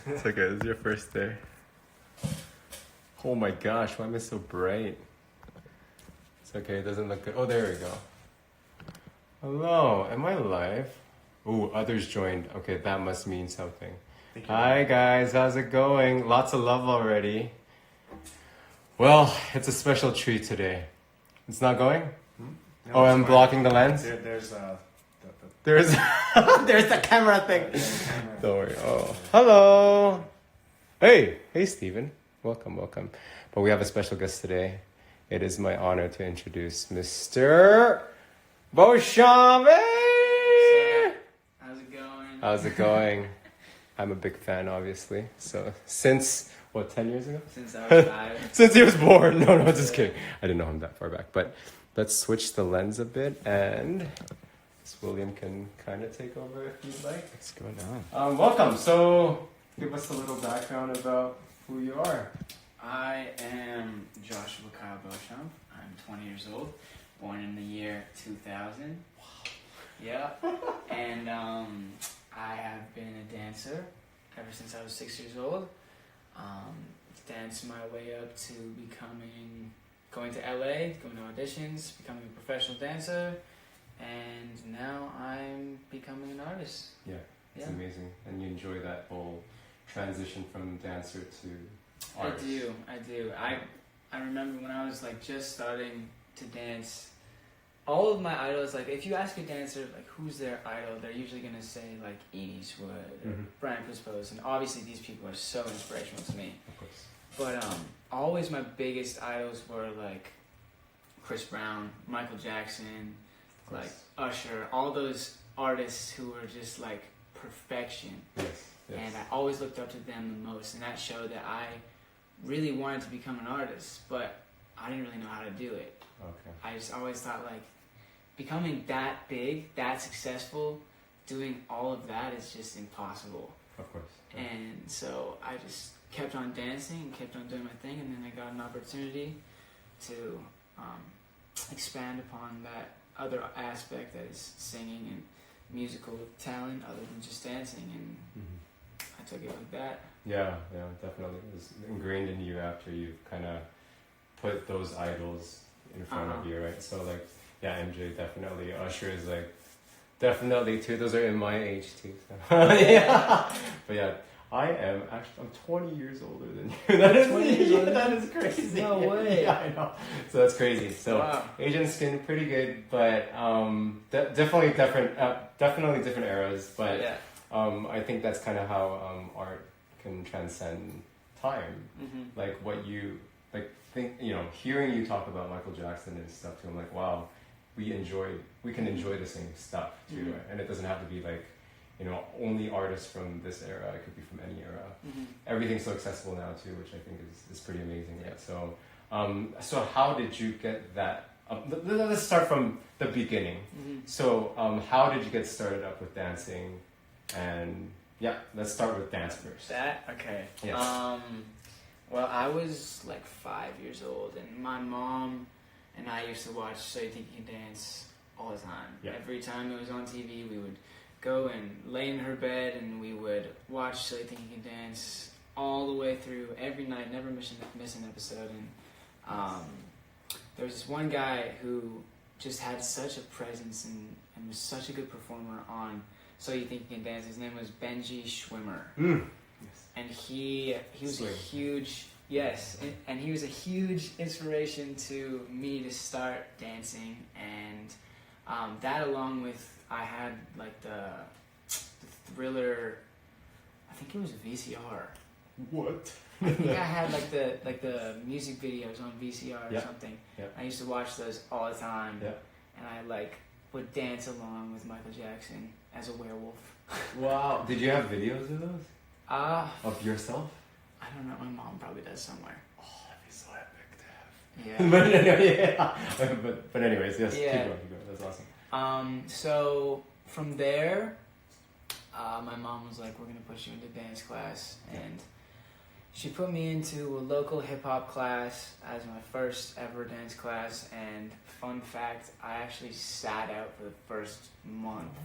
It's okay, this is your first day. Oh my gosh, why am I so bright? It's okay, it doesn't look good. Oh, there we go. Hello, am I live? Ooh, others joined. Okay, that must mean something. Hi guys, how's it going? Lots of love already. Well, it's a special treat today. It's not going? No, Oh, I'm blocking the lens? There's There's there's the camera thing. Don't worry. Oh, hello. Hey, Steven. Welcome. But we have a special guest today. It is my honor to introduce Mr. Beauchamp. Hey! How's it going? I'm a big fan, obviously. So since 10 years ago? Since I was 5. Since he was born. No, just kidding. I didn't know him that far back. But let's switch the lens a bit, and William can kind of take over if you'd like. What's going on? Welcome. So give us a little background about who you are. I am Joshua Kyle Beauchamp. I'm 20 years old, born in the year 2000. Wow. Yeah. And I have been a dancer ever since I was 6 years old. Danced my way up to going to LA, going to auditions, becoming a professional dancer, and now I'm becoming an artist. Yeah, it's amazing. And you enjoy that whole transition from dancer to artist. I do. I remember when I was just starting to dance, all of my idols, if you ask a dancer who's their idol, they're usually gonna say Ian Eastwood or Brian Puspos, and obviously these people are so inspirational to me. Of course. But always my biggest idols were Chris Brown, Michael Jackson, Usher, all those artists who were just perfection. Yes. And I always looked up to them the most, and that showed that I really wanted to become an artist, but I didn't really know how to do it. Okay. I just always thought becoming that big, that successful, doing all of that is just impossible. Of course. Yeah. And so I just kept on dancing and kept on doing my thing, and then I got an opportunity to expand upon that other aspect that is singing and musical talent other than just dancing, and I took it like that. Yeah, definitely. It was ingrained in you after you've kind of put those idols in front of you, right? So MJ definitely, Usher is definitely too. Those are in my age too. So. Yeah, but yeah, I'm 20 years older than you. That is crazy. No way. Yeah, I know. So that's crazy. So wow. Asian skin, pretty good, but definitely different eras. But yeah. I think that's kind of how art can transcend time. What you think, hearing you talk about Michael Jackson and stuff too, I'm like, wow, we can enjoy the same stuff too, right? And it doesn't have to be only artists from this era. It could be from any era. Everything's so accessible now too, which I think is pretty amazing. Right? So how did you get that? Let's start from the beginning. So how did you get started up with dancing? And let's start with dance first. That okay. Yes. Well, I was 5 years old, and my mom and I used to watch So You Think You Can Dance all the time. Yeah. Every time it was on TV, we would go and lay in her bed, and we would watch So You Think You Can Dance all the way through every night, never miss an episode. And there was this one guy who just had such a presence and was such a good performer on So You Think You Can Dance. His name was Benji Schwimmer. And he was a huge and he was a huge inspiration to me to start dancing, and that along with I had the Thriller, I think it was a VCR. What? I think I had the music videos on VCR or something. Yeah. I used to watch those all the time. Yeah. And I would dance along with Michael Jackson as a werewolf. Wow. Did you have videos of those? Of yourself? I don't know. My mom probably does somewhere. Oh, that'd be so epic to have. Yeah. but anyways, yes. Yeah. Keep going. That's awesome. So from there, my mom was like, "We're gonna put you into dance class," and she put me into a local hip hop class as my first ever dance class. And fun fact, I actually sat out for the first month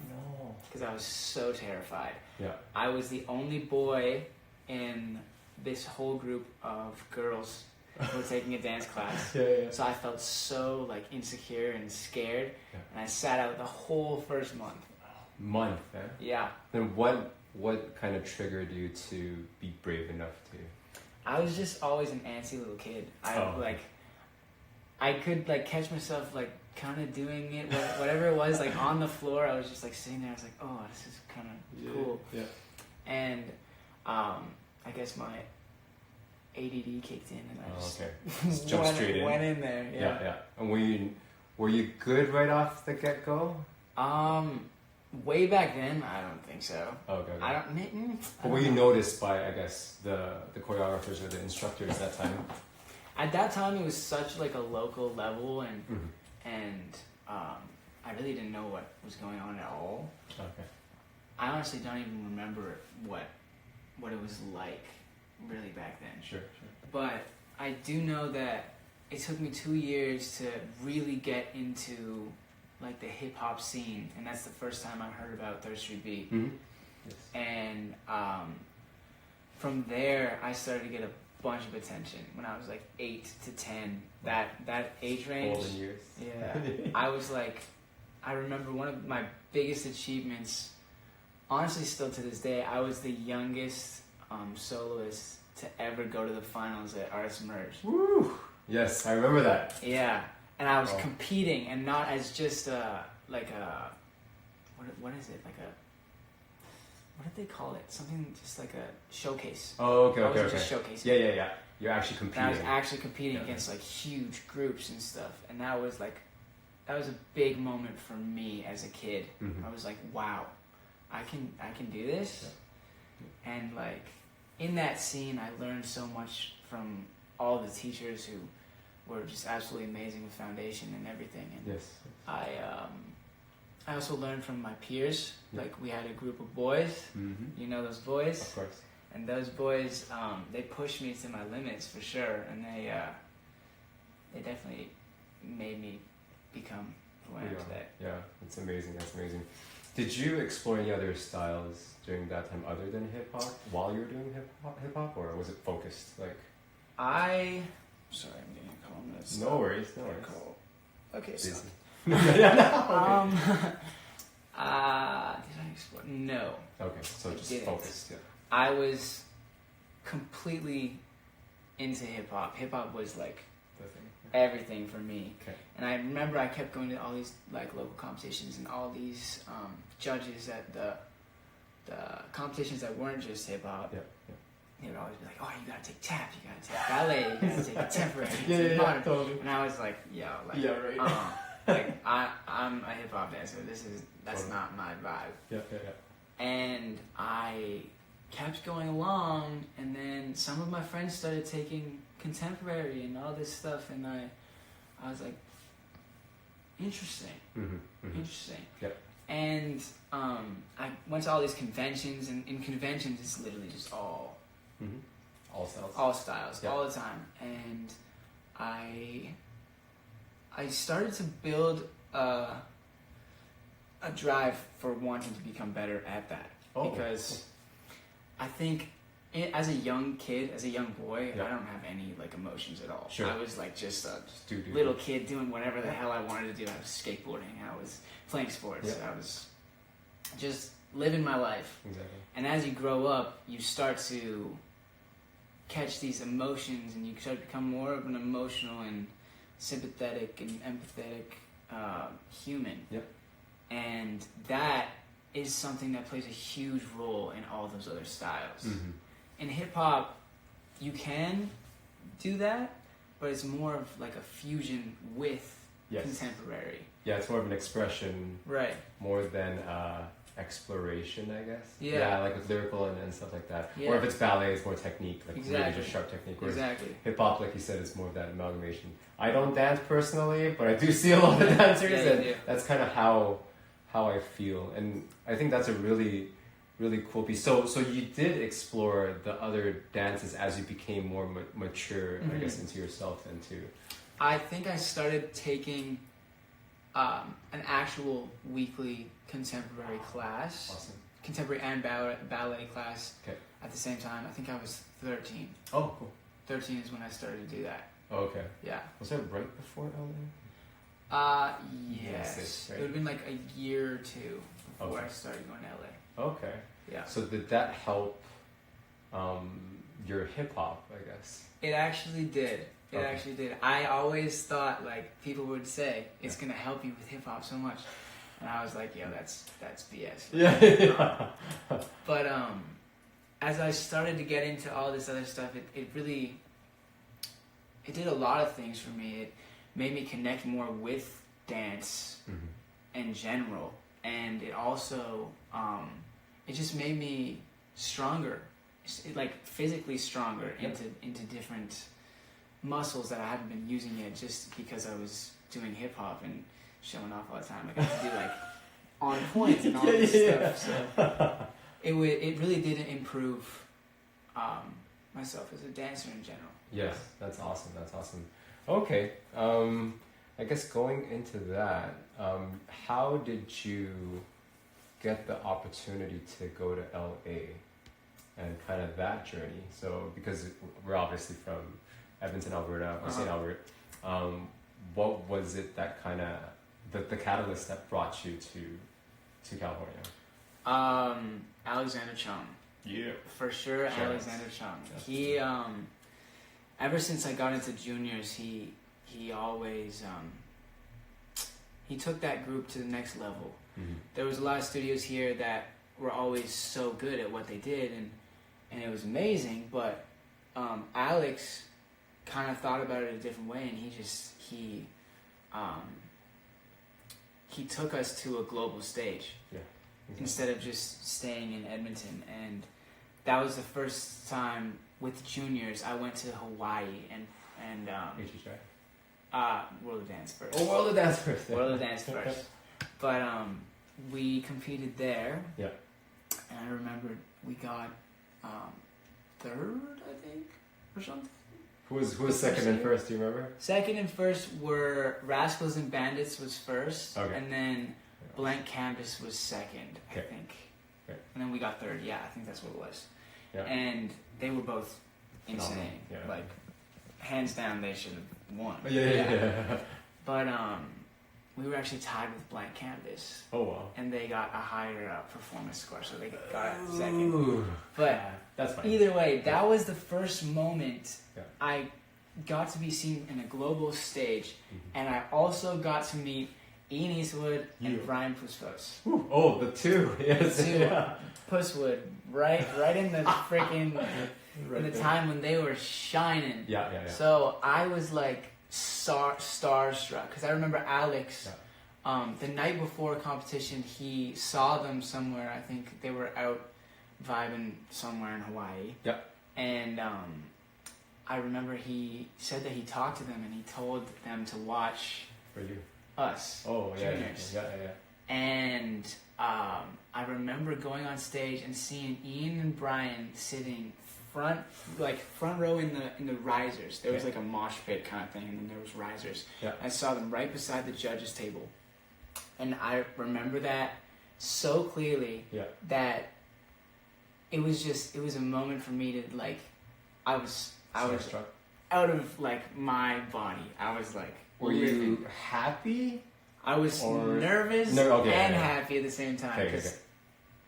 because I was so terrified. Yeah. I was the only boy in this whole group of girls who were taking a dance class. Yeah. So I felt so like insecure and scared, and I sat out the whole first month. Month, eh? Yeah. Then what kind of triggered you to be brave enough to? I was just always an antsy little kid. I could like catch myself like kind of doing it, whatever it was, like on the floor. I was just like sitting there. I was like, oh, this is kind of cool. Yeah. And I guess my ADD kicked in, and I just jumped straight in. Went in there. Yeah. And were you good right off the get go? Way back then, I don't think so. Okay. I don't. But were you noticed by, I guess, the choreographers or the instructors at that time? At that time, it was such like a local level, and I really didn't know what was going on at all. Okay. I honestly don't even remember what it was like really back then. Sure. But I do know that it took me 2 years to really get into like the hip hop scene, and that's the first time I heard about Third Street Beat. Mm-hmm. Yes. And from there, I started to get a bunch of attention when I was like 8 to 10. That age range. Golden years. Yeah. I was like, I remember one of my biggest achievements. Honestly, still to this day, I was the youngest soloist to ever go to the finals at Artists Emerge. Woo! Yes, I remember that. Yeah. And I was competing, and not as just like a what is it, like a, what did they call it? Something just like a showcase. Oh, okay. Just showcasing. Yeah. You're actually competing. And I was actually competing against like huge groups and stuff, and that was a big moment for me as a kid. Mm-hmm. I was like, wow, I can do this. Yeah. And like in that scene, I learned so much from all the teachers who were just absolutely amazing with foundation and everything. And yes. I also learned from my peers. Yeah. Like we had a group of boys. Mm-hmm. You know those boys? Of course. And those boys, they pushed me to my limits for sure, and they definitely made me become who I am today. Yeah, it's amazing. That's amazing. Did you explore any other styles during that time other than hip hop while you were doing hip hop, or was it focused like? Sorry, I'm getting a call. No worries. Okay, so. Did I explore? No. Okay, so just focused. Yeah. I was completely into hip hop. Hip hop was like everything for me. Okay. And I remember I kept going to all these like local competitions, and all these judges at the competitions that weren't just hip hop. Yeah. They would always be like, "Oh, you gotta take tap, you gotta take ballet, you gotta take contemporary, modern." Totally. And I was like, "Yo, like, yeah, right." Like I'm a hip hop dancer. That's not my vibe. Yeah. And I kept going along, and then some of my friends started taking contemporary and all this stuff, and I was like, interesting. Mm-hmm. Interesting. Yep. And I went to all these conventions, and in conventions it's literally just all styles, yep. all the time. And I started to build a drive for wanting to become better at that, because I think as a young kid, as a young boy, I don't have any like emotions at all. Sure. I was like just a little kid doing whatever the hell I wanted to do. I was skateboarding, I was playing sports, I was just living my life. Exactly. And as you grow up, you start to catch these emotions, and you start to become more of an emotional and sympathetic and empathetic human. Yep. And that is something that plays a huge role in all those other styles. Mm-hmm. In hip hop, you can do that, but it's more of like a fusion with contemporary. Yeah, it's more of an expression, right? More than exploration, I guess. Yeah, like with lyrical and stuff like that. Yeah. Or if it's ballet, it's more technique, like exactly. really just sharp technique. Whereas exactly. hip hop, like you said, is more of that amalgamation. I don't dance personally, but I do see a lot of dancers, and that's kind of how I feel, and I think that's a really, really cool piece. So you did explore the other dances as you became more mature, I guess, into yourself and to. I think I started taking an actual weekly contemporary class, awesome. Contemporary and ballet class. Okay. at the same time. I think I was 13. Oh, cool. 13 is when I started to do that. Oh, okay. Yeah. Was that right before LA? Yes. Right? It would have been like a year or two before Okay. I started going to LA. Okay. Yeah. So did that help your hip hop, I guess? It actually did. It Okay. actually did. I always thought, like, people would say, it's going to help you with hip hop so much. And I was like, yo, that's BS. Yeah. But as I started to get into all this other stuff, it really, it did a lot of things for me. It made me connect more with dance in general. And it also, it just made me stronger, like physically stronger into different muscles that I haven't been using yet, just because I was doing hip hop and showing off all the time. I got to do like on point and all this stuff. So it really did improve myself as a dancer in general. Yes, that's awesome. That's awesome. Okay, I guess going into that, how did you get the opportunity to go to LA and kind of that journey? So because we're obviously from Edmonton, Alberta, or St. Albert, what was it that kind of the catalyst that brought you to California? Alexander Chung. Yeah. For sure, Sure. Alexander Chung. Yeah. He, ever since I got into juniors, he always, he took that group to the next level. There was a lot of studios here that were always so good at what they did, and it was amazing, but Alex kind of thought about it a different way, and he took us to a global stage. Yeah. Exactly. Instead of just staying in Edmonton. And that was the first time with juniors I went to Hawaii and World of Dance first. Oh, World of Dance first. World of Dance first. But we competed there. Yeah. And I remember we got third, I think, or something. Who was second and first, do you remember? Second and first were Rascals and Bandits was first, and then Blank Canvas was second, I think. Okay. And then we got third, I think that's what it was. Yeah. And they were both insane. Yeah. Like, hands down, they should have won. Yeah. But we were actually tied with Blank Canvas. Oh, wow. And they got a higher performance score, so they got second. Ooh. But that's fine. Either way, that was the first moment I got to be seen in a global stage, and I also got to meet Ian Eastwood and Brian Pusswood. Oh, the two. Yes. Pusswood, right in the freaking in the time when they were shining. Yeah. So I was like starstruck, because I remember Alex. The night before competition, he saw them somewhere. I think they were out vibing somewhere in Hawaii. Yep. And I remember he said that he talked to them and he told them to watch for you. Us. Oh, juniors. Yeah. And I remember going on stage and seeing Ian and Brian sitting front row in the risers. There was like a mosh pit kind of thing, and then there was risers. Yeah. I saw them right beside the judges' table, and I remember that so clearly. Yeah. That it was a moment for me to like, I was struck out of like my body. I was like, were you happy? I was nervous and happy at the same time. Okay.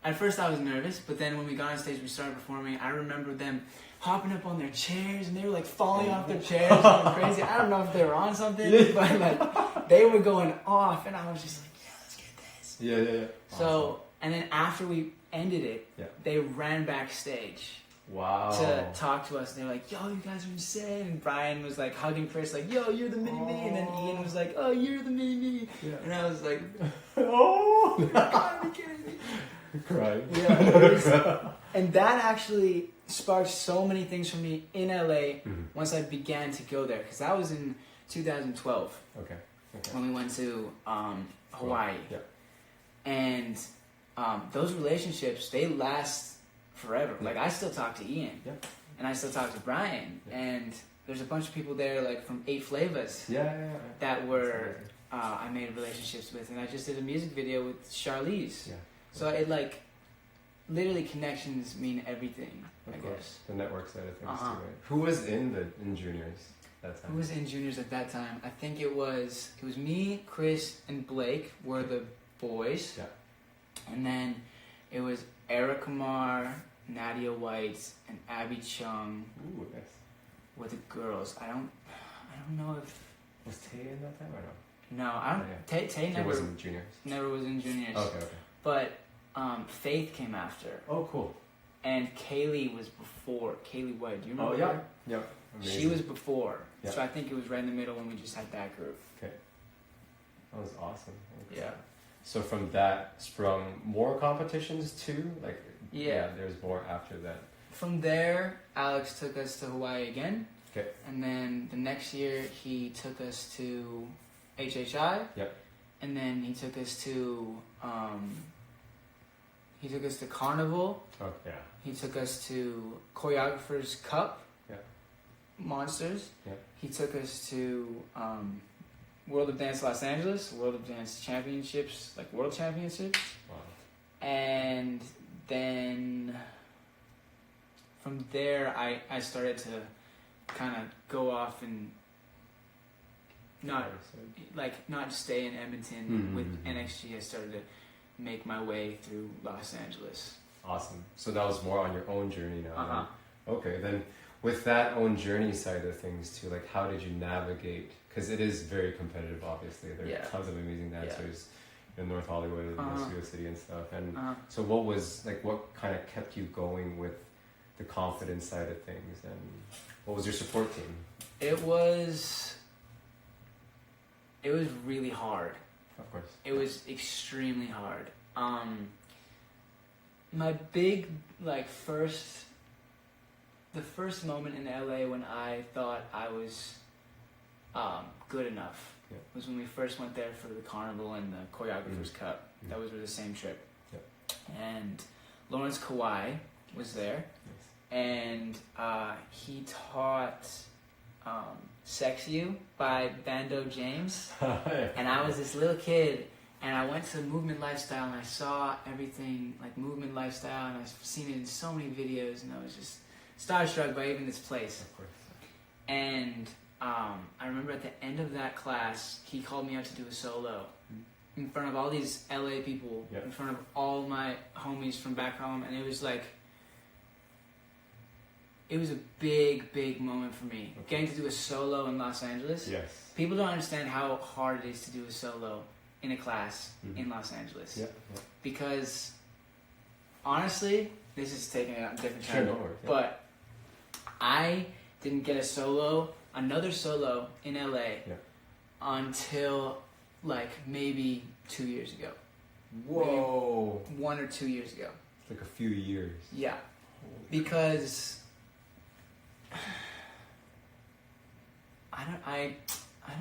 At first I was nervous, but then when we got on stage, we started performing. I remember them hopping up on their chairs, and they were like falling off their chairs, going crazy. I don't know if they were on something, but like they were going off, and I was just like, yeah, let's get this. Yeah. Awesome. So, and then after we ended it, they ran backstage. Wow. To talk to us, and they were like, yo, you guys are insane. And Brian was like hugging Chris, like, yo, you're the mini me. And then Ian was like, oh, you're the mini me. Yeah. And I was like, oh, you gotta be kidding me. Crying. Yeah. And that actually sparked so many things for me in LA once I began to go there, because that was in 2012. Okay. When we went to Hawaii. Yeah. And those relationships, they last forever. Like, I still talk to Ian, and I still talk to Brian, and there's a bunch of people there, like from 8 Flavas, that were I made relationships with, and I just did a music video with Charlize. So it like literally connections mean everything Of I course. guess. The network side of things too, right? Who was in juniors that time? Who was in juniors at that time? I think it was me, Chris, and Blake were the boys. Yeah. And then it was Eric Kumar, Nadia White, and Abby Chung. Ooh, nice. Were the girls. I don't know if was Tay in that time or no? No, I don't. Yeah. Tay never was in juniors. Never was in juniors. Okay. But Faith came after. Oh, cool. And Kaylee was before. Kaylee White. Do you remember? Oh yeah. Her? Yeah. Amazing. She was before. Yeah. So I think it was right in the middle when we just had that group. Okay. That was awesome. Okay. Yeah. So from that sprung more competitions too? Like yeah, there's more after that. From there, Alex took us to Hawaii again. Okay. And then the next year he took us to HHI. Yep. And then he took us to Carnival. Oh yeah. He took us to Choreographers Cup. Yeah. Monsters. Yeah. He took us to World of Dance Los Angeles, World of Dance Championships, like World Championships. Wow. And then from there, I started to kind of go off and not stay in Edmonton with NXG. I started to make my way through Los Angeles. Awesome. So that was more on your own journey now. Uh-huh. Okay, then with that own journey side of things too, like how did you navigate? Because it is very competitive, obviously. There are tons of amazing dancers in North Hollywood, Studio City and stuff. And so what kind of kept you going with the confidence side of things? And what was your support team? It was really hard. Of course. It was extremely hard. My big, the first moment in LA when I thought I was good enough was when we first went there for the Carnival and the Choreographers Cup. That was the same trip. Yep. And Lawrence Kawhi was there. And he taught Sex You by Bando James. And I was this little kid, and I went to Movement Lifestyle, and I saw everything like Movement Lifestyle, and I've seen it in so many videos, and I was just starstruck by even this place. Of course. And I remember at the end of that class, he called me out to do a solo in front of all these LA people, in front of all my homies from back home, and it was like, it was a big, big moment for me. Okay. Getting to do a solo in Los Angeles. Yes. People don't understand how hard it is to do a solo in a class in Los Angeles. Yeah. Because, honestly, this is taking a different turn. But I didn't get another solo in LA until maybe 2 years ago. Whoa. Maybe 1 or 2 years ago. It's like a few years. Yeah. Because I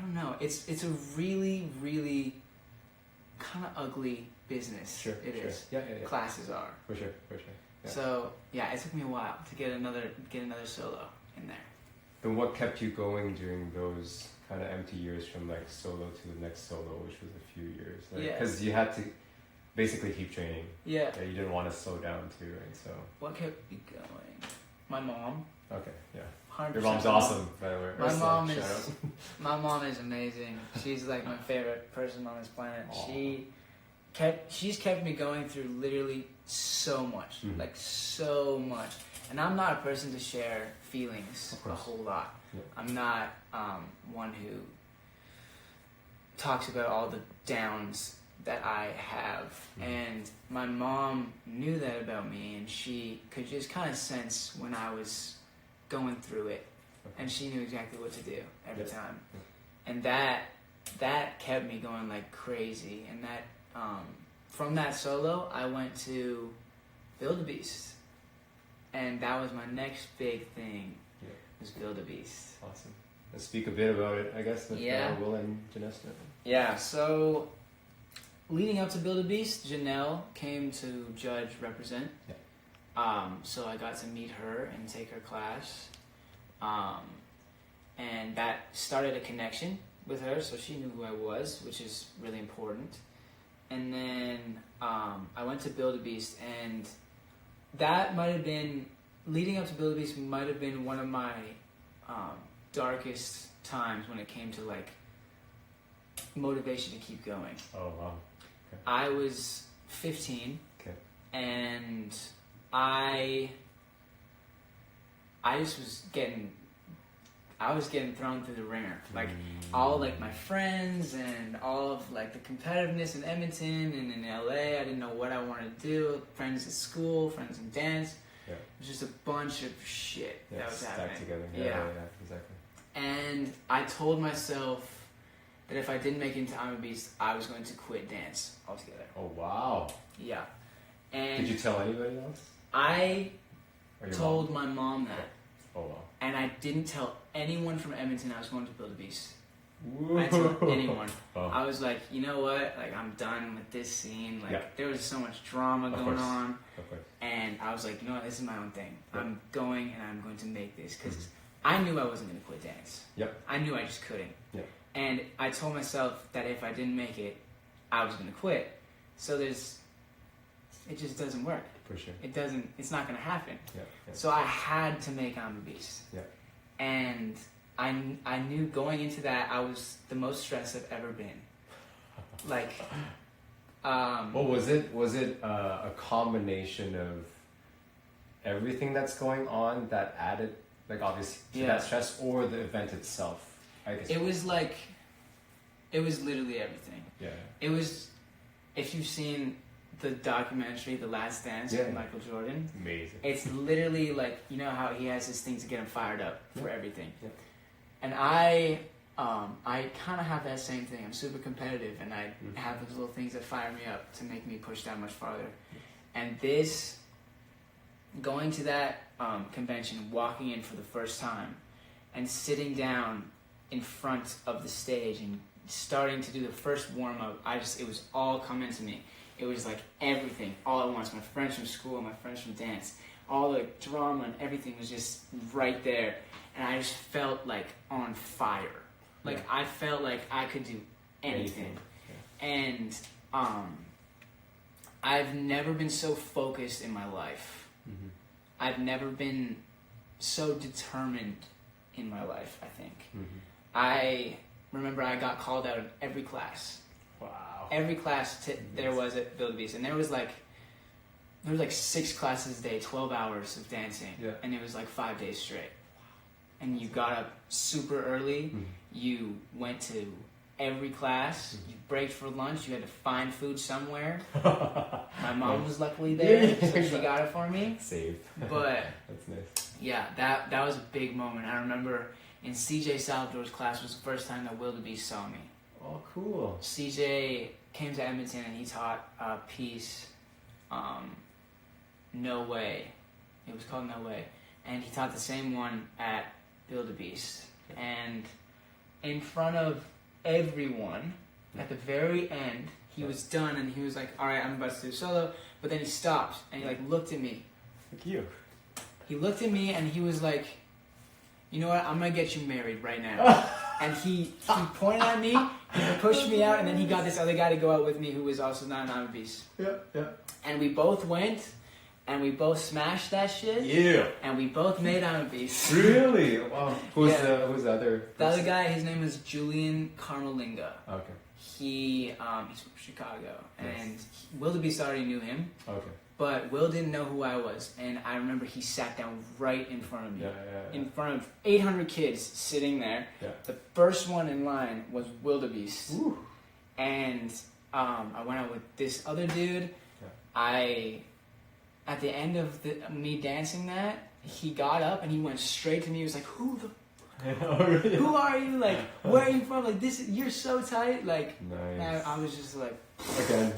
don't know. It's a really, really kind of ugly business. Sure. It is. Yeah. Classes are. For sure. Yeah. So it took me a while to get another solo in there. Then what kept you going during those kind of empty years from like solo to the next solo, which was a few years? Because you had to basically keep training. Yeah. You didn't want to slow down too, right? So. What kept me going? My mom. Okay. Yeah. 100%. Your mom's awesome, by the way. My mom is amazing. She's like my favorite person on this planet. Aww. She's kept me going through literally so much, like so much. And I'm not a person to share feelings a whole lot. Yeah. I'm not one who talks about all the downs that I have. And my mom knew that about me, and she could just kind of sense when I was going through it, and she knew exactly what to do every time. And that kept me going like crazy. And that from that solo, I went to Build a Beast, and that was my next big thing. Was Build a Beast. Awesome. Let's speak a bit about it, I guess, with Will and Janessa. Yeah. So leading up to Build a Beast, Janelle came to judge represent. Yeah. So I got to meet her and take her class. And that started a connection with her, so she knew who I was, which is really important. And then I went to Build a Beast, and that might have been leading up to Build a Beast might have been one of my darkest times when it came to like motivation to keep going. Oh wow. Okay. I was 15. Okay. And I just was getting thrown through the ringer. Like all like my friends and all of like the competitiveness in Edmonton and in LA. I didn't know what I wanted to do. Friends at school, friends in dance. Yeah. It was just a bunch of shit that was happening. Stacked together. Yeah, exactly. And I told myself that if I didn't make it into I'm a Beast, I was going to quit dance altogether. Oh wow. Yeah. And did you tell anybody else? I told my mom that. Oh wow. And I didn't tell anyone from Edmonton I was going to Build a Beast. Whoa. I didn't tell anyone. Oh. I was like, you know what? Like, I'm done with this scene. Like, there was so much drama going on. Of course. And I was like, you know what? This is my own thing. Yep. I'm going and I'm going to make this. Because I knew I wasn't going to quit dance. Yep. I knew I just couldn't. Yep. And I told myself that if I didn't make it, I was going to quit. So it just doesn't work. For sure. It's not going to happen. Yeah. So I had to make I'm a Beast. Yeah. And I knew going into that I was the most stressed I've ever been. Like, well, was it a combination of everything that's going on that added, like, obviously to that stress, or the event itself? I guess it was literally everything. Yeah. It was, if you've seen the documentary The Last Dance with Michael Jordan, amazing. It's literally like, you know how he has his thing to get him fired up for everything. Yeah. And I kind of have that same thing. I'm super competitive, and I have those little things that fire me up to make me push that much farther. And going to that convention, walking in for the first time, and sitting down in front of the stage and starting to do the first warm up, it was all coming to me. It was like everything, all at once. My friends from school, my friends from dance, all the drama and everything was just right there. And I just felt like on fire. Like I felt like I could do anything. Yeah. And I've never been so focused in my life. Mm-hmm. I've never been so determined in my life, I think. Mm-hmm. I remember I got called out of every class. Wow. Every class there was at Build a Beast, and there was like 6 classes a day, 12 hours of dancing, and it was like 5 days straight. And you got up super early. You went to every class. You braked for lunch. You had to find food somewhere. My mom was luckily there, so she got it for me. Safe. But that's nice. Yeah, that was a big moment. I remember in CJ Salvador's class was the first time that Wildebeest saw me. Oh, cool. CJ came to Edmonton and he taught a piece, No Way. It was called No Way. And he taught the same one at Build a Beast. And in front of everyone, at the very end, he was done and he was like, all right, I'm about to do solo. But then he stopped and he looked at me. Thank you. He looked at me and he was like, you know what, I'm going to get you married right now. And he pointed at me, and pushed me out, and then he got this other guy to go out with me who was also not an I'm a Beast. Yeah. And we both went, and we both smashed that shit. Yeah. And we both made I'm a Beast. Really? Wow. Who's the other person? The other guy, his name is Julian Carmelinga. Okay. He's from Chicago. Nice. And Wildebeest already knew him. Okay. But Will didn't know who I was, and I remember he sat down right in front of me. In front of 800 kids sitting there. Yeah. The first one in line was Wildebeest. Ooh. And I went out with this other dude. Yeah. At the end of me dancing that, he got up and he went straight to me. He was like, who are you? Like, where are you from? Like, you're so tight. Like, nice. I was just like... Again.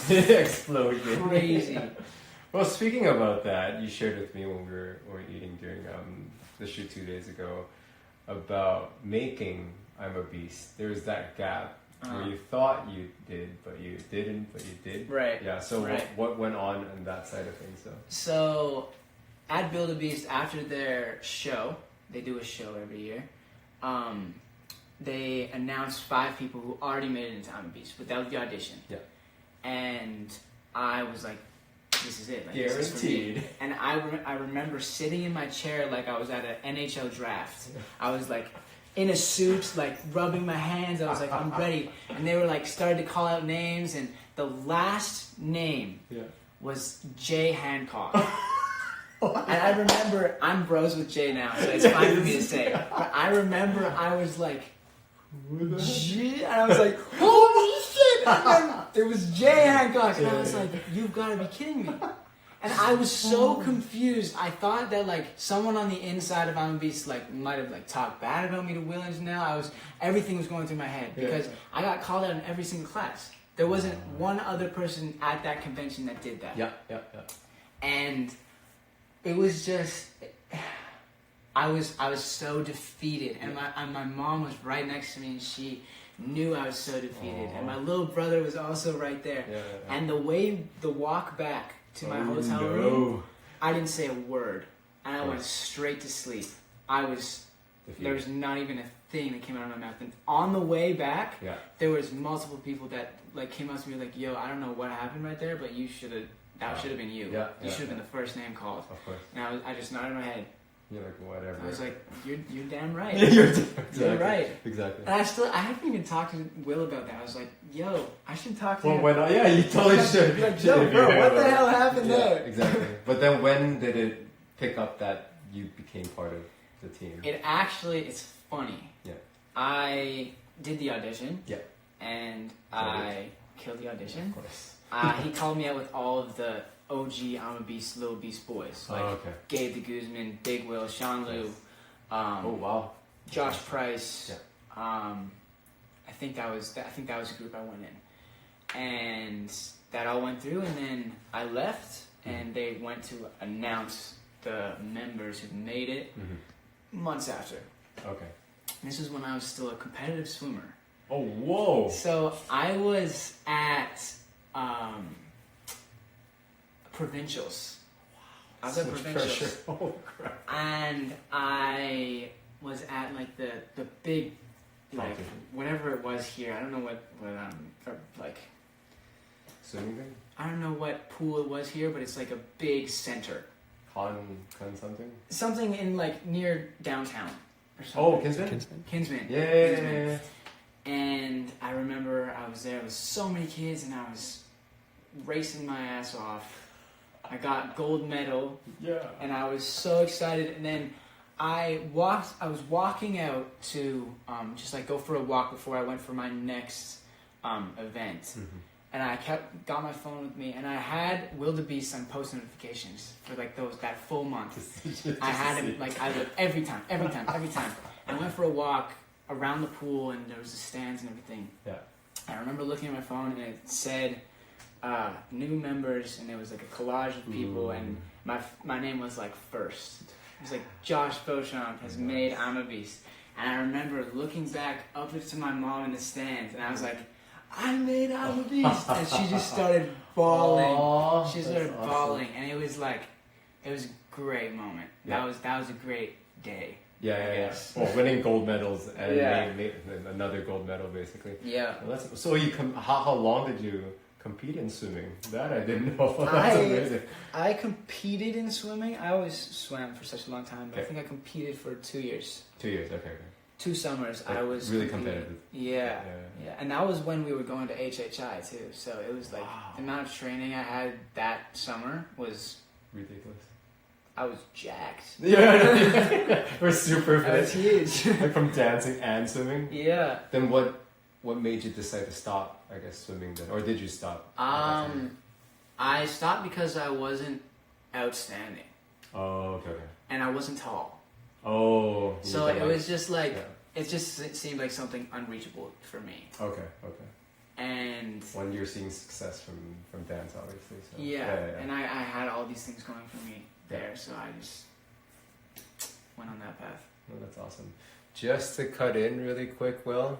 Exploding. Crazy. Well, speaking about that, you shared with me when we were eating during the shoot 2 days ago about making I'm a Beast. There was that gap where you thought you did, but you didn't, but you did. Right. Yeah. So what went on that side of things? So at Build a Beast, after their show, they do a show every year. They announced 5 people who already made it into I'm a Beast without the audition. Yeah. And I was like, this is it. Like, this is for me. And I remember sitting in my chair like I was at an NHL draft. I was like in a suit, like rubbing my hands. I was like, I'm ready. And they were like started to call out names, and the last name was Jay Hancock. And I remember, I'm bros with Jay now, so it's fine for me to say. But I remember I was like, Jay, and I was like, holy shit! And then it was Jay Hancock, and I was like, you've got to be kidding me. And I was so confused. I thought that like someone on the inside of I'm a Beast like might have like talked bad about me to Will and Janelle. Everything was going through my head because I got called out in every single class. There wasn't one other person at that convention that did that. Yeah. And it was just, I was so defeated, and my mom was right next to me, and she knew I was so defeated, and my little brother was also right there. And the walk back to my hotel room, I didn't say a word, and I went straight to sleep. There was not even a thing that came out of my mouth. And on the way back, there was multiple people that like came up to me like, "Yo, I don't know what happened right there, but you should have." That should have been you. You should have been the first name called. Of course. And I just nodded my head. You're like, whatever. I was like, you're damn right. You're right. Exactly. And I haven't even talked to Will about that. I was like, yo, I should talk to him. You totally should. Like, yo, bro, what the hell happened there? Exactly. But then when did it pick up that you became part of the team? It's funny. Yeah. I did the audition. Yeah. And I killed the audition. Of course. He called me out with all of the OG I'm a Beast, Little Beast boys. Like Gabe de Guzman, Big Will, Sean Liu. Josh Price. Yeah. I think that was the group I went in. And that all went through, and then I left, and they went to announce the members who made it months after. Okay. This is when I was still a competitive swimmer. Oh, whoa! So I was at provincials. I was at provincials. Oh crap! And I was at like the big, like whatever it was here. I don't know what like swimming thing. I don't know what pool it was here, but it's like a big center. Con something. Something in like near downtown or something. Oh, Kinsman. Yeah. And I remember I was there with so many kids, and I was racing my ass off. I got gold medal. Yeah. And I was so excited. And then I was walking out to just like go for a walk before I went for my next event. Mm-hmm. And I got my phone with me, and I had Will the Beast on post notifications for like that full month. I had him like I would every time. I went for a walk around the pool, and there was the stands and everything. Yeah. I remember looking at my phone, and it said new members, and it was like a collage of people, and my name was like first. It was like Josh Beauchamp has made I'm a Beast. And I remember looking back up to my mom in the stands, and I was like, I made I'm a Beast. And she just started bawling. She started bawling, and it was a great moment. Yeah. That was a great day. Yeah. Well, winning gold medals and made another gold medal, basically. Yeah. Well, so how long did you compete in swimming? That I didn't know. That's amazing. I competed in swimming. I always swam for such a long time, but I think I competed for 2 years. 2 years, okay. 2 summers. Like I was really competitive. Yeah. And that was when we were going to HHI too. So it was like the amount of training I had that summer was ridiculous. I was jacked. Yeah, we're super fit. I was huge. Like from dancing and swimming. Yeah. Then what made you decide to stop? I guess swimming then, or did you stop? I stopped because I wasn't outstanding. Oh, okay. And I wasn't tall. Oh. So it was just like it seemed like something unreachable for me. Okay. And when you're seeing success from dance, obviously. So. Yeah. And I had all these things going for me there, so I just went on that path. Well, that's awesome. Just to cut in really quick, Will.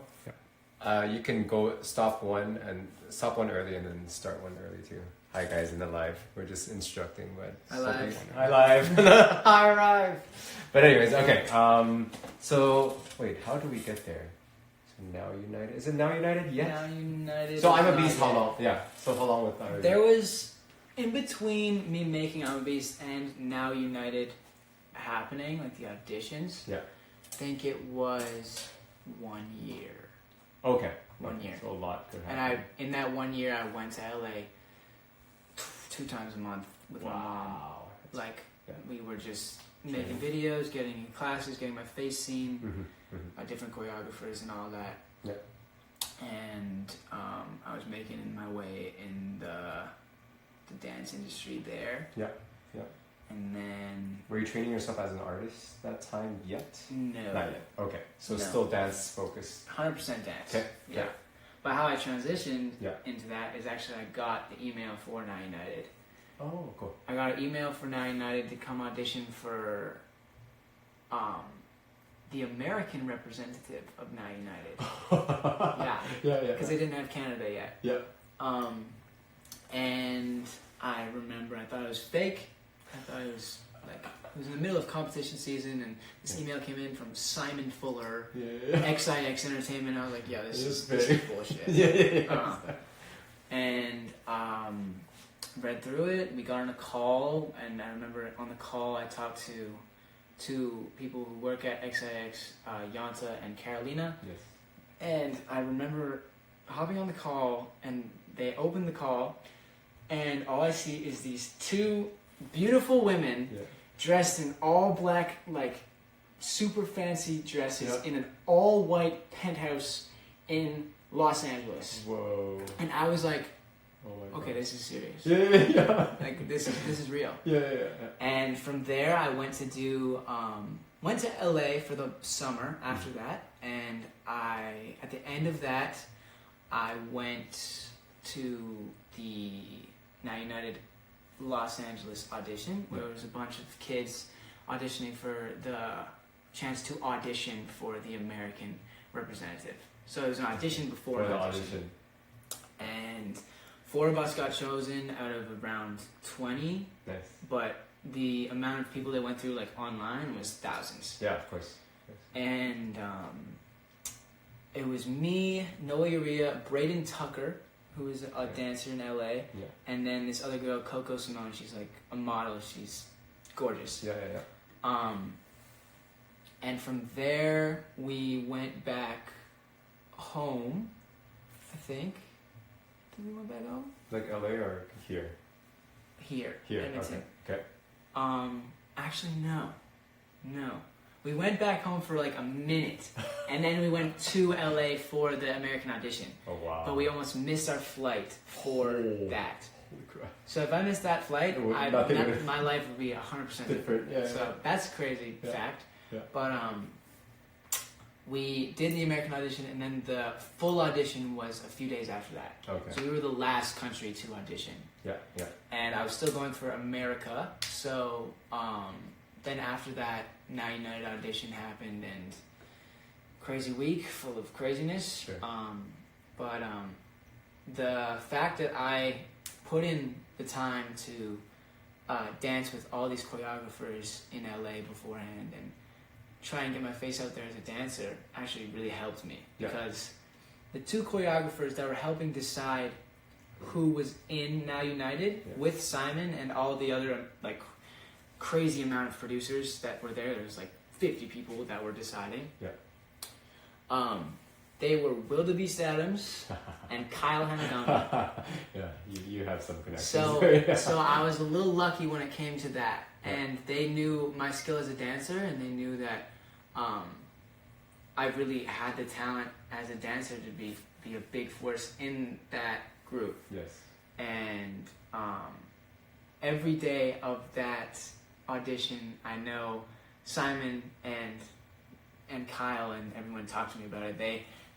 You can stop one early and then start one early too. Hi guys in the live. We're just instructing, but Hi live. Hi live. But anyways, okay. So wait, how do we get there? So Now United. Is it Now United? Yes. Now United. So I'm a Beast. How long? Yeah. So how long with There was in between me making I'm a Beast and Now United happening, like the auditions, Yeah. I think it was 1 year. Okay. 1 year. So a lot could happen. And in that 1 year, I went to LA 2 times a month with my mom. Like, we were just making videos, getting in classes, getting my face seen, by different choreographers and all that. Yeah. And I was making my way in the dance industry there. Yeah, yeah. And then... Were you training yourself as an artist that time yet? No. Not yet. Okay. So No. still dance focused. 100% dance. Okay. Yeah. But how I transitioned Yeah. into that is actually I got the email for Now United. Oh, cool. I got an email for Now United to come audition for the American representative of Now United. Yeah. Yeah, yeah. Because they didn't have Canada yet. Yeah. And I remember I thought it was fake. I thought it was like, it was in the middle of competition season, and this email came in from Simon Fuller, XIX Entertainment. I was like, yeah, this is bullshit. Yeah. And read through it. We got on a call, and I remember on the call I talked to 2 people who work at XIX, Yanta and Carolina. Yes. And I remember hopping on the call, and they opened the call, and all I see is these 2 beautiful women dressed in all black, like super fancy dresses in an all white penthouse in Los Angeles. Whoa. And I was like, oh my okay, God. this is serious. Yeah. Like this is real. Yeah. And from there, I went to LA for the summer after that, and at the end of that, I went to the Now United Los Angeles audition, where there was a bunch of kids auditioning for the chance to audition for the American representative. So it was an audition before an audition. And 4 of us got chosen out of around 20. Nice. But the amount of people that went through like online was thousands. Yeah, of course. And it was me, Noah Urea, Braden Tucker, who is a dancer in LA, and then this other girl, Coco Simone. She's like a model. She's gorgeous. Yeah. And from there, we went back home, I think. Did we went back home? Like LA or here? Here. Edmonton. Okay. Actually, no. We went back home for like a minute, and then we went to LA for the American audition. Oh, wow. But we almost missed our flight for that. Holy crap. So if I missed that flight, my life would be 100% different. Yeah, so that's a crazy fact. Yeah. But we did the American audition, and then the full audition was a few days after that. Okay. So we were the last country to audition. Yeah. And I was still going for America. So then after that, Now United audition happened, and crazy week full of craziness. Sure. But the fact that I put in the time to dance with all these choreographers in LA beforehand and try and get my face out there as a dancer actually really helped me. Because the 2 choreographers that were helping decide who was in Now United with Simon and all the other like crazy amount of producers that were there. There's like 50 people that were deciding. They were Wildebeest Adams and Kyle Hanagami. Yeah, you have some connections. So I was a little lucky when it came to that. And they knew my skill as a dancer, and they knew that I really had the talent as a dancer to be a big force in that group. Yes. And every day of that audition, I know Simon and Kyle and everyone talked to me about it.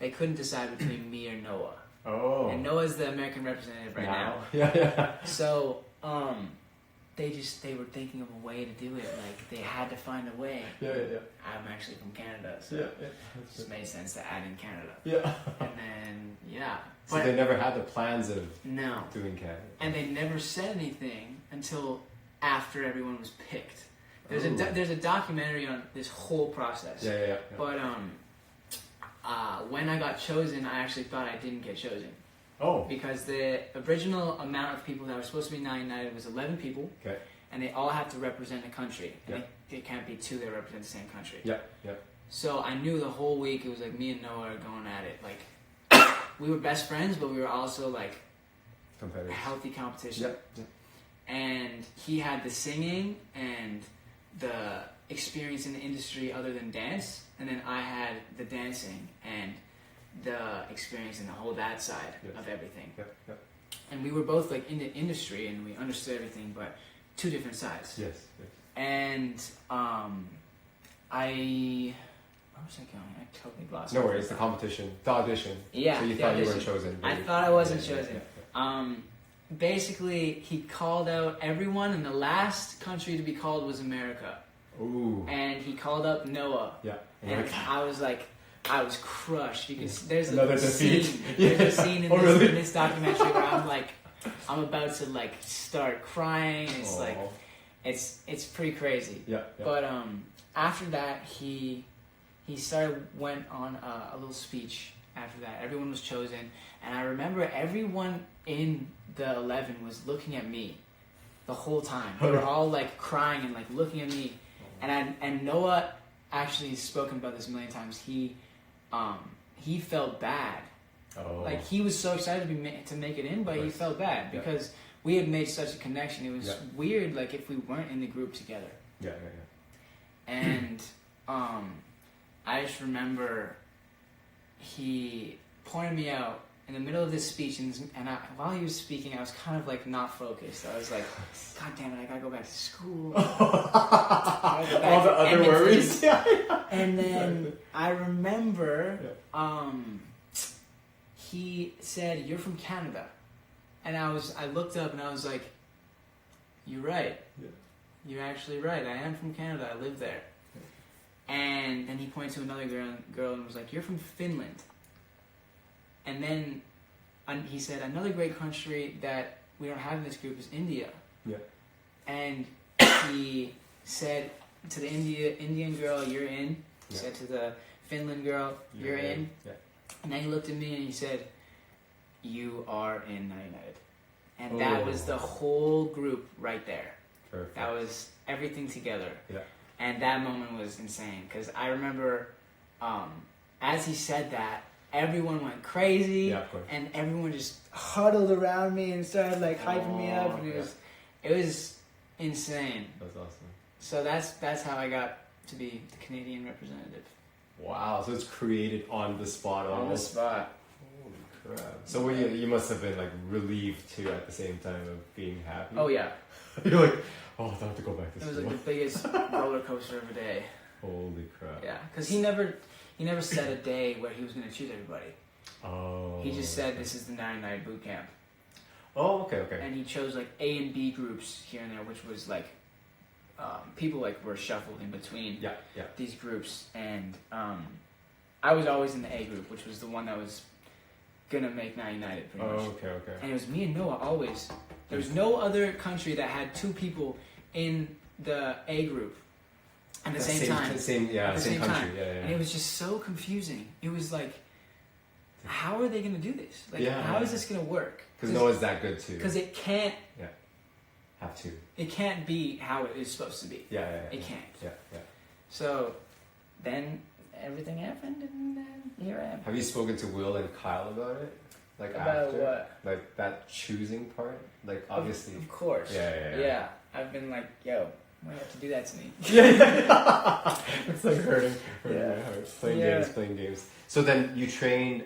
They couldn't decide between me or Noah. Oh. And Noah's the American representative right now. Yeah. So they were thinking of a way to do it. Like they had to find a way. Yeah. I'm actually from Canada, so it just made sense to add in Canada. Yeah. And then So they never had the plans of no doing Canada. And they never said anything until after everyone was picked. There's a documentary on this whole process. Yeah. But when I got chosen, I actually thought I didn't get chosen. Oh. Because the original amount of people that were supposed to be Now United was 11 people. Okay. And they all have to represent a country. And Yeah. they can't be two that represent the same country. Yeah, yeah. So I knew the whole week it was like me and Noah are going at it. Like, we were best friends, but we were also like Competitors. healthy competition. Yep. Yep. And he had the singing and the experience in the industry other than dance. And then I had the dancing and the experience in the whole that side of everything. Yep, yep. And we were both like in the industry and we understood everything, but two different sides. Yes, yes. And where was I going? I totally lost. No worries, the competition, the audition. Yeah. So you thought you weren't chosen. I thought I wasn't yeah, chosen. Yeah. Basically, he called out everyone, and the last country to be called was America. Ooh. And he called up Noah. Yeah. And I was crushed. You can see, there's Another a defeat. scene. There's a scene in, Really? in this documentary where I'm about to like start crying. It's like, it's pretty crazy. Yeah. Yeah. But after that, he went on a little speech. After that, everyone was chosen, and I remember everyone in the 11 was looking at me the whole time. They were all like crying and like looking at me, and Noah actually spoken about this a million times. He felt bad. Oh. Like he was so excited to make it in, but he felt bad because we had made such a connection. It was weird, like if we weren't in the group together. Yeah. And I just remember he pointed me out in the middle of this speech, and while he was speaking, I was kind of like not focused. I was like, God damn it, I gotta go back to school. All the other worries. And then I remember he said, "You're from Canada," and I looked up and I was like, "You're right. Yeah. You're actually right. I am from Canada. I live there." And then he pointed to another girl and was like, "You're from Finland." And then he said, "Another great country that we don't have in this group is India." Yeah. And he said to the Indian girl, "You're in." He said to the Finland girl, "You're in." Yeah. And then he looked at me and he said, "You are in Now United." And that was the whole group right there. Perfect. That was everything together. Yeah. And that moment was insane because I remember as he said that, everyone went crazy, and everyone just huddled around me and started like hyping me up, and it was insane. That's awesome. So that's how I got to be the Canadian representative. Wow! So it's created on the spot. On the spot. Holy crap! So you must have been like relieved too at the same time of being happy. Oh yeah. You're like, oh, I don't have to go back to school. It was like the biggest roller coaster of a day. Holy crap! Yeah, because he never set a day where he was going to choose everybody. Oh. He just said this is the 99 boot camp. Oh, okay. And he chose like A and B groups here and there, which was like people like were shuffled in between these groups, and I was always in the A group, which was the one that was gonna make Now United pretty much. Oh, okay. And it was me and Noah always. There was no other country that had two people in the A group at the same time. Same country. Time. Yeah. And it was just so confusing. It was like, how are they going to do this? Like, how is this going to work? Because Noah's that good too. Because it can't. Yeah. Have to. It can't be how it is supposed to be. Yeah. It can't. Yeah. So, then everything happened, and then here I am. Have you spoken to Will and Kyle about it? Like about after? What? Like that choosing part? Like obviously. Of course. Yeah. I've been like, yo, why do you have to do that to me? Yeah. It's like hurting my heart. Playing games. So then you trained,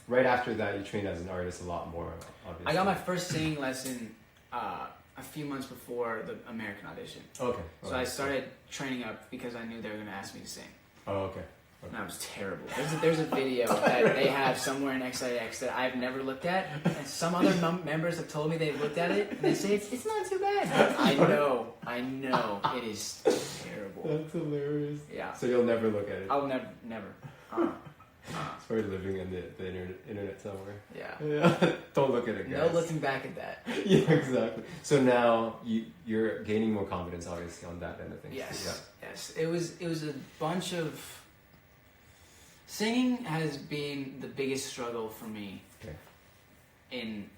right after that you trained as an artist a lot more, obviously. I got my first singing lesson a few months before the American audition. Okay. So I started training up because I knew they were going to ask me to sing. Oh, okay. And I was terrible. There's a video that they have somewhere in XIX that I've never looked at, and some other members have told me they've looked at it, and they say it's not too bad. I know, it is terrible. That's hilarious. Yeah. So you'll never look at it. I'll never. It's probably living in the internet somewhere. Yeah. Don't look at it, guys. No looking back at that. Yeah, exactly. So now you're gaining more confidence, obviously, on that end of things. Yes. Yes. It was a bunch of. Singing has been the biggest struggle for me. Okay. in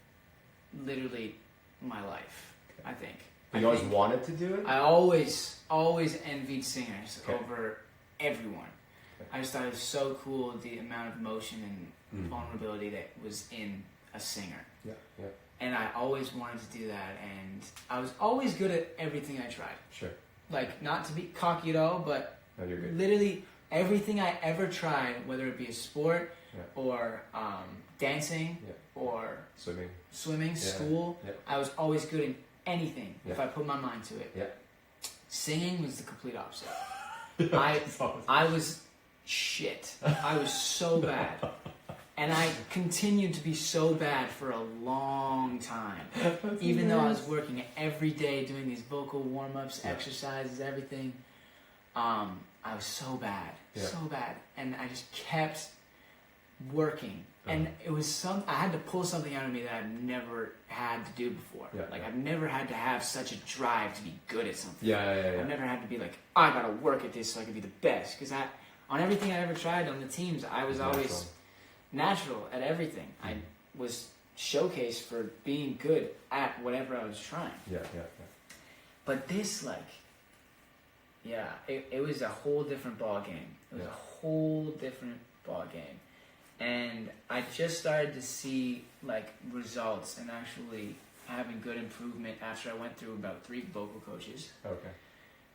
literally my life. Okay. I think. But you always wanted to do it? I always envied singers over everyone. Okay. I just thought it was so cool the amount of emotion and vulnerability that was in a singer. Yeah, yeah. And I always wanted to do that, and I was always good at everything I tried. Sure. Like, not to be cocky at all, but no, you're good. Literally everything I ever tried, whether it be a sport or dancing or swimming, school, I was always good in anything if I put my mind to it. Yeah. Singing was the complete opposite. I was shit. I was so bad. And I continued to be so bad for a long time. Even though I was working every day doing these vocal warm-ups, exercises, everything. I was so bad. So bad. And I just kept working. And it was I had to pull something out of me that I've never had to do before. I've never had to have such a drive to be good at something. I've never had to be like, I gotta work at this so I can be the best. Because on everything I ever tried on the teams, I was always natural at everything. I was showcased for being good at whatever I was trying. But this, it was a whole different ball game. It was a whole different ball game. And I just started to see results and actually having good improvement after I went through about 3 vocal coaches. Okay.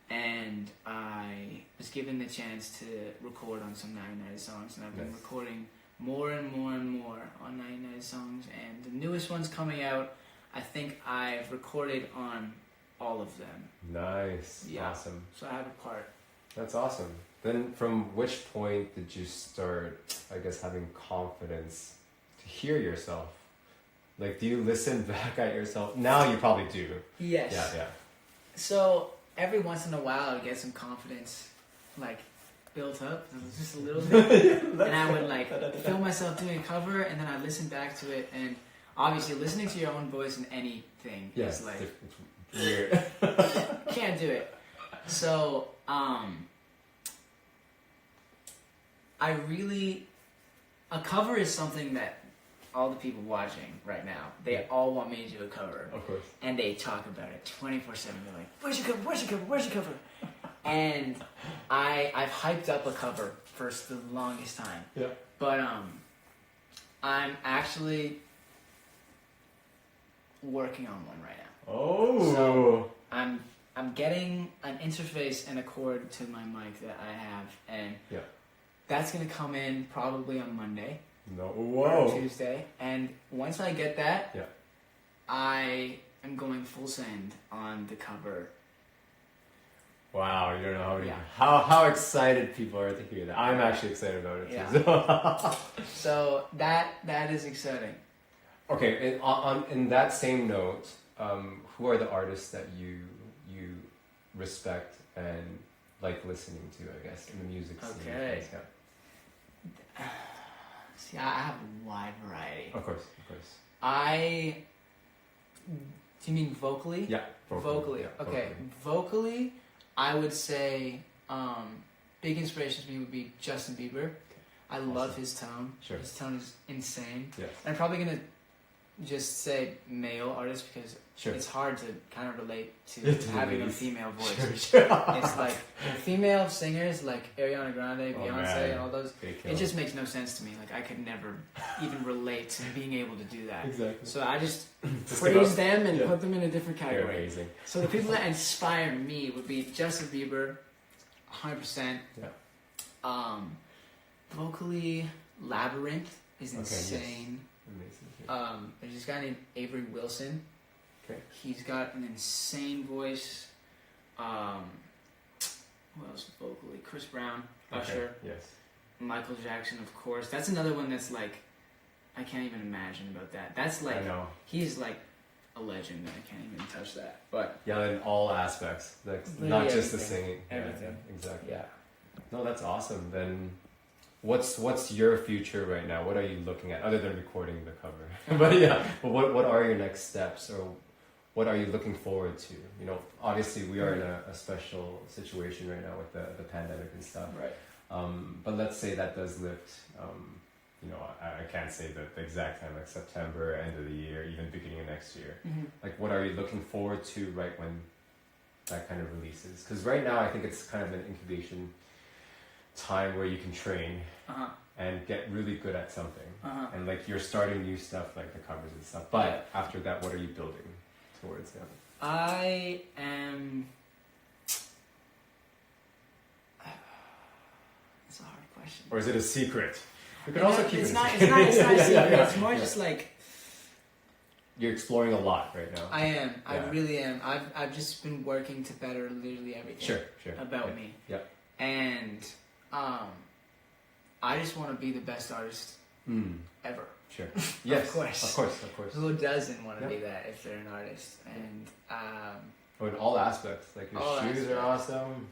And I was given the chance to record on some 99 songs, and I've been recording more and more and more on 99 songs. And the newest one's coming out. I think I've recorded on all of them. Nice. Yeah. Awesome. So I have a part. That's awesome. Then from which point did you start, I guess, having confidence to hear yourself? Do you listen back at yourself? Now you probably do. Yes. Yeah. So every once in a while I get some confidence, built up just a little bit. And I would film myself doing a cover, and then I listen back to it. And obviously listening to your own voice in anything is it's weird. Can't do it. So a cover is something that all the people watching right now, they all want me to do a cover. Of course. And they talk about it 24/7. They're like, where's your cover? Where's your cover? Where's your cover? And I've hyped up a cover for the longest time. Yeah. But I'm actually working on one right now. Oh. So I'm getting an interface and a cord to my mic that I have, and that's gonna come in probably on Monday. Or Tuesday. And once I get that, I am going full send on the cover. Wow, you don't know how excited people are to hear that. I'm actually excited about it too. So that is exciting. Okay, in that same note, who are the artists that you respect and like listening to, I guess, in the music scene? Okay. See, I have a wide variety. Of course. Do you mean vocally? Yeah, vocally. Yeah, okay, vocally, I would say big inspirations to me would be Justin Bieber. I love his tone. Sure. His tone is insane. Yes. And I'm probably gonna just say male artists because it's hard to kind of relate to having a female voice. Sure. It's like female singers like Ariana Grande, Beyonce, all those. It just makes no sense to me. I could never even relate to being able to do that. Exactly. So I just praise them and put them in a different category. They're amazing. So the people that inspire me would be Justin Bieber, 100%. Yeah. Vocally, Labyrinth is insane. Amazing. There's this guy named Avery Wilson. Okay. He's got an insane voice. Who else vocally? Chris Brown, Usher. Yes. Michael Jackson, of course. That's another one that's I can't even imagine about that. That's I know. He's a legend. I can't even touch that. But in all aspects, not just the singing. Everything. Yeah, exactly. Yeah. No, that's awesome. Then, what's your future right now? What are you looking at other than recording the cover? But what are your next steps, or what are you looking forward to? Obviously we are in a special situation right now with the pandemic and stuff. Right. But let's say that does lift. you know, I can't say the exact time, like September, end of the year, even beginning of next year. Like, what are you looking forward to right when that kind of releases? Because right now, I think it's kind of an incubation time where you can train and get really good at something. And like, you're starting new stuff, like the covers and stuff. But after that, what are you building towards? Yeah. I am. It's a hard question. Or is it a secret? You can also keep it's it not, a it's not a secret. Yeah. It's more just like. You're exploring a lot right now. I am. Yeah. I really am. I've just been working to better literally everything. Sure. About me. Yeah. And I just want to be the best artist ever. Sure. Yes. Of course. Who doesn't want to be that if they're an artist? And in all aspects, like your shoes are awesome.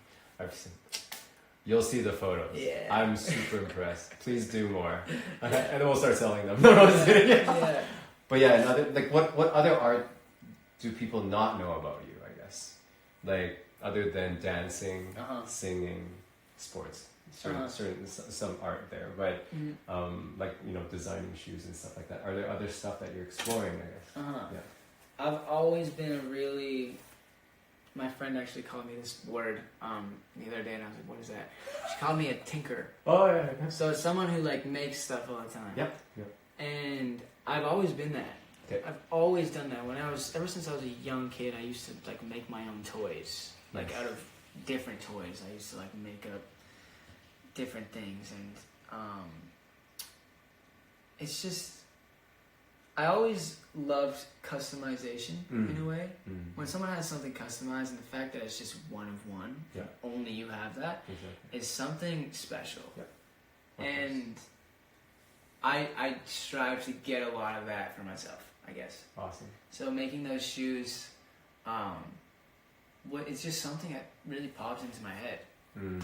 You'll see the photos. Yeah. I'm super impressed. Please do more, and then we'll start selling them. No, I'm just kidding. Yeah. But yeah, what other art do people not know about you? I guess, like other than dancing, singing, sports. Some art there, but like, you know, designing shoes and stuff like that. Are there other stuff that you're exploring, I guess? Yeah. I've always been a really. My friend actually called me this word the other day, and I was like, "What is that?" She called me a tinker. Oh yeah. So it's someone who like makes stuff all the time. Yep. And I've always been that. Okay. I've always done that. Ever since I was a young kid, I used to like make my own toys, like out of different toys. I used to like make up different things, and it's just I always loved customization in a way. When someone has something customized, and the fact that it's just one of one, only you have that, is something special. And I strive to get a lot of that for myself, I guess. Awesome. So making those shoes, it's just something that really pops into my head.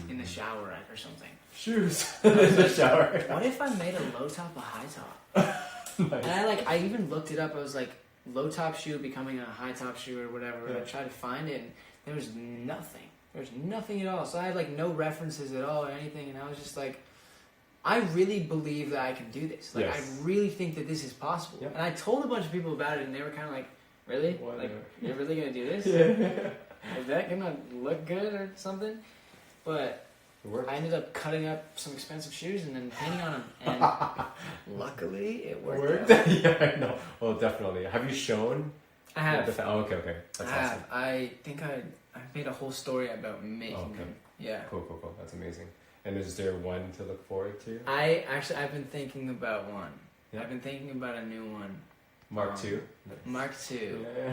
In the shower or something. Shoes in the shower. What if I made a low top a high top? Nice. And I even looked it up. I was like, low top shoe becoming a high top shoe or whatever. And I tried to find it, and there was nothing. There's nothing at all. So I had like no references at all or anything, and I was just like, I really believe that I can do this. Like, I really think that this is possible. And I told a bunch of people about it, and they were kind of like, really? Like, you're really gonna do this? Is that gonna look good or something? But I ended up cutting up some expensive shoes and then painting on them, and luckily it worked. Yeah, I know. Well, definitely. Have you shown? I have. Okay. That's awesome. I think I made a whole story about making them. Yeah. Cool. That's amazing. And is there one to look forward to? I've been thinking about one. Yeah. I've been thinking about a new one. Mark II? Nice. Mark II. Yeah.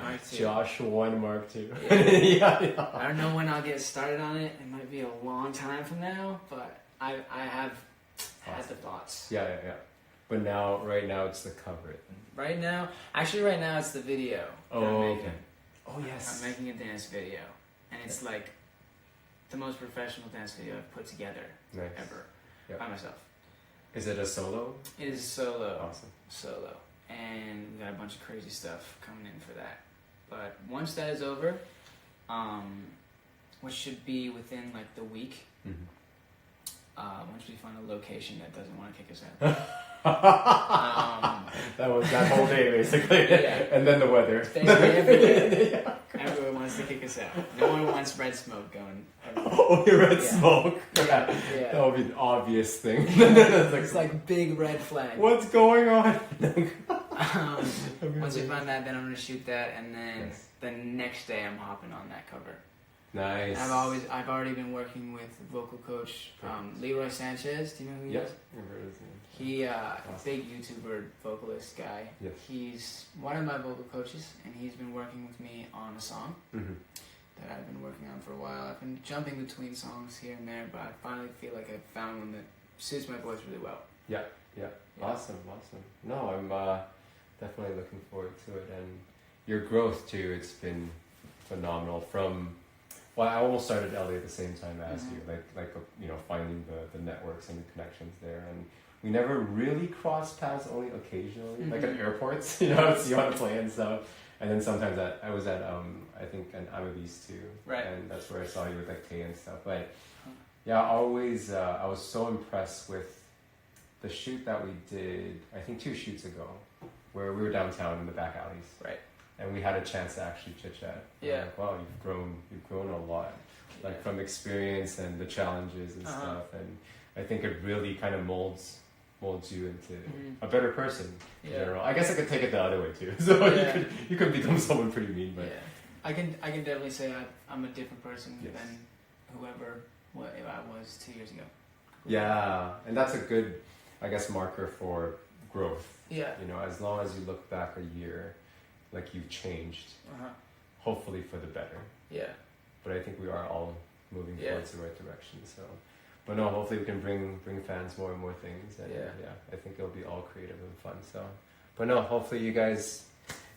Mark II. Josh 1, Mark II. Yeah. I don't know when I'll get started on it. It might be a long time from now, but I have had the thoughts. Yeah. But right now it's the cover. Right now it's the video. Oh, okay. Oh, yes. I'm making a dance video. And it's like the most professional dance video I've put together ever by myself. Is it a solo? It is solo. Awesome. Solo. And we got a bunch of crazy stuff coming in for that. But once that is over, which should be within like the week, once we find a location that doesn't want to kick us out. That whole day basically. And then the weather. Basically everyone wants to kick us out. No one wants red smoke going everywhere. Oh, red smoke. Yeah. That would be an obvious thing. It's like big red flag. What's going on? Once we find that, then I'm gonna shoot that, and then the next day I'm hopping on that cover. Nice. I've already been working with vocal coach Leroy Sanchez. Do you know who he is? He big YouTuber vocalist guy. Yes. He's one of my vocal coaches, and he's been working with me on a song that I've been working on for a while. I've been jumping between songs here and there, but I finally feel like I've found one that suits my voice really well. Yeah. Awesome. No, I'm definitely looking forward to it, and your growth too. It's been phenomenal. I almost started LA at the same time as you, like finding the networks and the connections there, and we never really crossed paths, only occasionally, like at airports, see you on the plane and stuff. And then sometimes I was at I think an Amavis too, right? And that's where I saw you with like Tay and stuff. But yeah, always I was so impressed with the shoot that we did, I think 2 shoots ago, where we were downtown in the back alleys. Right. And we had a chance to actually chit chat. Yeah. Like, wow, you've grown a lot. Like from experience and the challenges and stuff. And I think it really kind of molds you into a better person in general. I guess I could take it the other way too. So you could become someone pretty mean, but I can definitely say I'm a different person Yes. than whoever I was 2 years ago. Yeah, and that's a good, I guess, marker for growth. Yeah. You know, as long as you look back a year, like you've changed, hopefully for the better. Yeah. But I think we are all moving towards the right direction. So, but no, hopefully we can bring fans more and more things. And I think it'll be all creative and fun. So, but no, hopefully you guys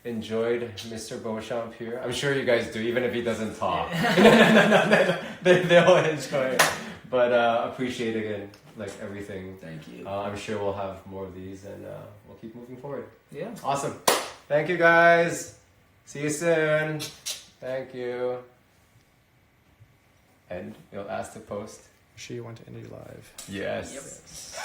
enjoyed Mr. Beauchamp here. I'm sure you guys do, even if he doesn't talk. No, they'll enjoy it. But appreciate again, like everything. Thank you. I'm sure we'll have more of these, and we'll keep moving forward. Yeah. Awesome. Thank you, guys. See you soon. Thank you. And you'll ask to post. Sure you want to end it live. Yes. Yep.